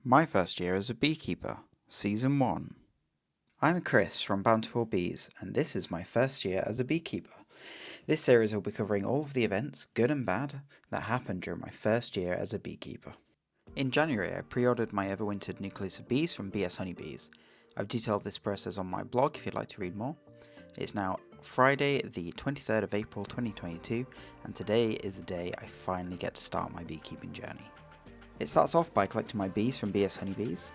My first year as a beekeeper, Season 1. I'm Chris from Bountiful Bees, and this is my first year as a beekeeper. This series will be covering all of the events, good and bad, that happened during my first year as a beekeeper. In January, I pre-ordered my overwintered nucleus of bees from S01E00. I've detailed this process on my blog if you'd like to read more. It's now Friday, the 23rd of April 2022, and today is the day I finally get to start my beekeeping journey. It starts off by collecting my bees from BS Honeybees.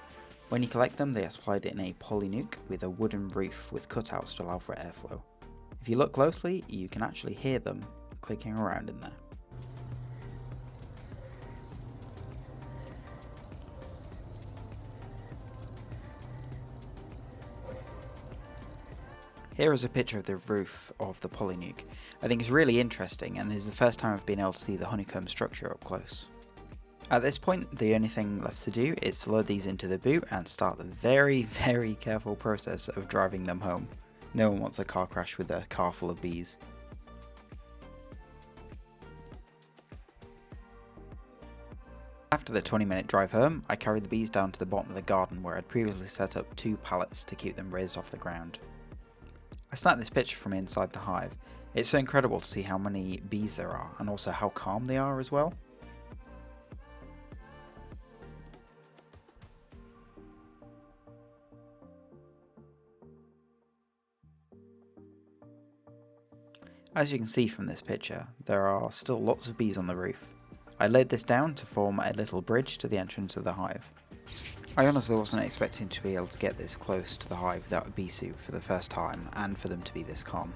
When you collect them, they are supplied in a poly nuke with a wooden roof with cutouts to allow for airflow. If you look closely, you can actually hear them clicking around in there. Here is a picture of the roof of the poly nuke. I think it's really interesting, and this is the first time I've been able to see the honeycomb structure up close. At this point, the only thing left to do is to load these into the boot and start the very careful process of driving them home. No one wants a car crash with a car full of bees. After the 20-minute drive home, I carried the bees down to the bottom of the garden where I'd previously set up 2 pallets to keep them raised off the ground. I snapped this picture from inside the hive. It's so incredible to see how many bees there are, and also how calm they are as well. As you can see from this picture, there are still lots of bees on the roof. I laid this down to form a little bridge to the entrance of the hive. I honestly wasn't expecting to be able to get this close to the hive without a bee suit for the first time, and for them to be this calm.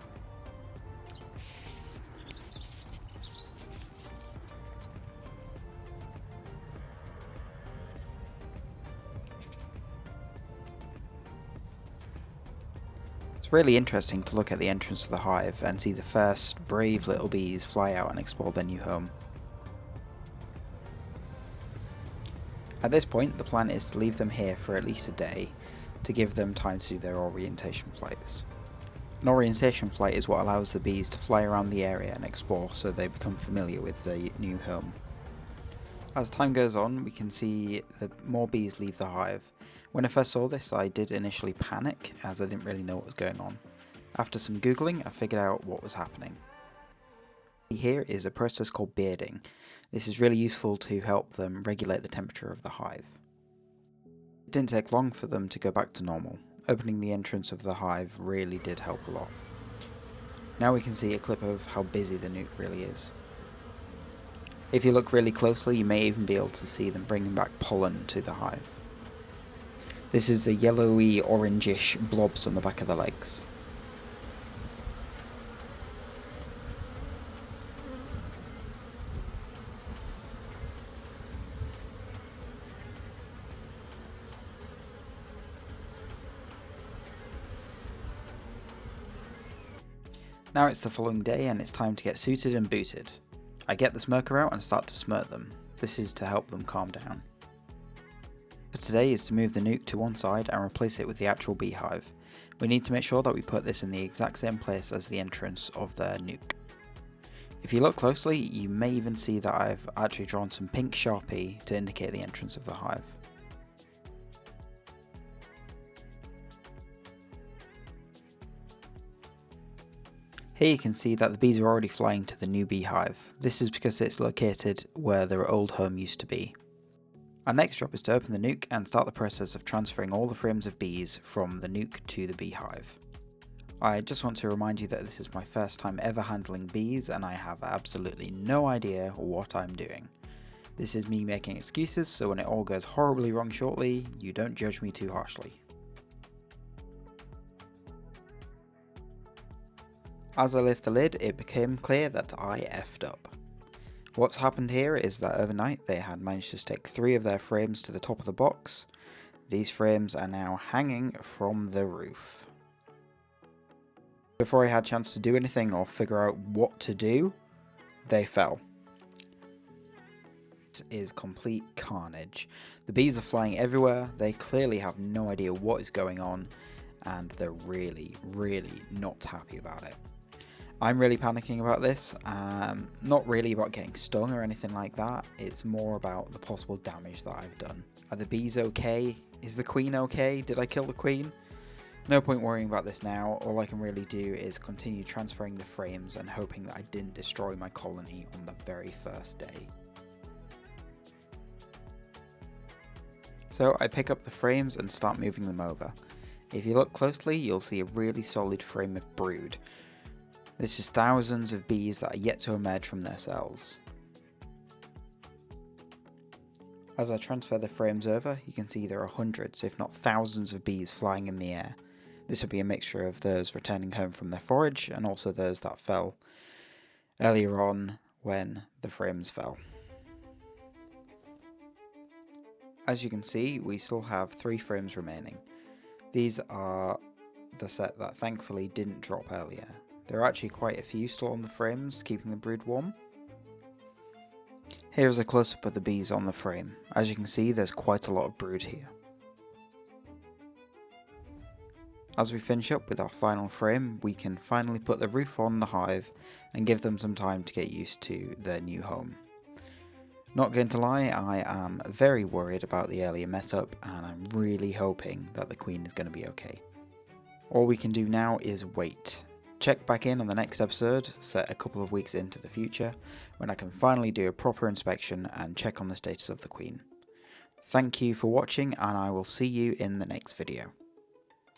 It's really interesting to look at the entrance of the hive and see the first brave little bees fly out and explore their new home. At this point, the plan is to leave them here for at least a day to give them time to do their orientation flights. An orientation flight is what allows the bees to fly around the area and explore so they become familiar with the new home. As time goes on, we can see that more bees leave the hive. When I first saw this, I did initially panic as I didn't really know what was going on. After some googling, I figured out what was happening. Here is a process called bearding. This is really useful to help them regulate the temperature of the hive. It didn't take long for them to go back to normal. Opening the entrance of the hive really did help a lot. Now we can see a clip of how busy the nuke really is. If you look really closely, you may even be able to see them bringing back pollen to the hive. This is the yellowy orangish blobs on the back of the legs. Now it's the following day and it's time to get suited and booted. I get the smirker out and start to smirk them. This is to help them calm down. For today is to move the nuke to one side and replace it with the actual beehive. We need to make sure that we put this in the exact same place as the entrance of the nuke. If you look closely, you may even see that I've actually drawn some pink Sharpie to indicate the entrance of the hive. Here you can see that the bees are already flying to the new beehive. This is because it's located where their old home used to be. Our next job is to open the nuke and start the process of transferring all the frames of bees from the nuke to the beehive. I just want to remind you that this is my first time ever handling bees and I have absolutely no idea what I'm doing. This is me making excuses, so when it all goes horribly wrong shortly, you don't judge me too harshly. As I lift the lid, it became clear that I effed up. What's happened here is that overnight they had managed to stick 3 of their frames to the top of the box. These frames are now hanging from the roof. Before I had a chance to do anything or figure out what to do, they fell. This is complete carnage. The bees are flying everywhere, they clearly have no idea what is going on, and they're really not happy about it. I'm really panicking about this, not really about getting stung or anything like that, it's more about the possible damage that I've done. Are the bees okay? Is the queen okay? Did I kill the queen? No point worrying about this now, all I can really do is continue transferring the frames and hoping that I didn't destroy my colony on the very first day. So I pick up the frames and start moving them over. If you look closely, you'll see a really solid frame of brood. This is thousands of bees that are yet to emerge from their cells. As I transfer the frames over, you can see there are hundreds, if not thousands of bees flying in the air. This will be a mixture of those returning home from their forage and also those that fell earlier on when the frames fell. As you can see, we still have 3 frames remaining. These are the set that thankfully didn't drop earlier. There are actually quite a few still on the frames, keeping the brood warm. Here is a close-up of the bees on the frame. As you can see, there's quite a lot of brood here. As we finish up with our final frame, we can finally put the roof on the hive and give them some time to get used to their new home. Not going to lie, I am very worried about the earlier mess up, and I'm really hoping that the queen is going to be okay. All we can do now is wait. Check back in on the next episode, set a couple of weeks into the future, when I can finally do a proper inspection and check on the status of the queen. Thank you for watching, and I will see you in the next video.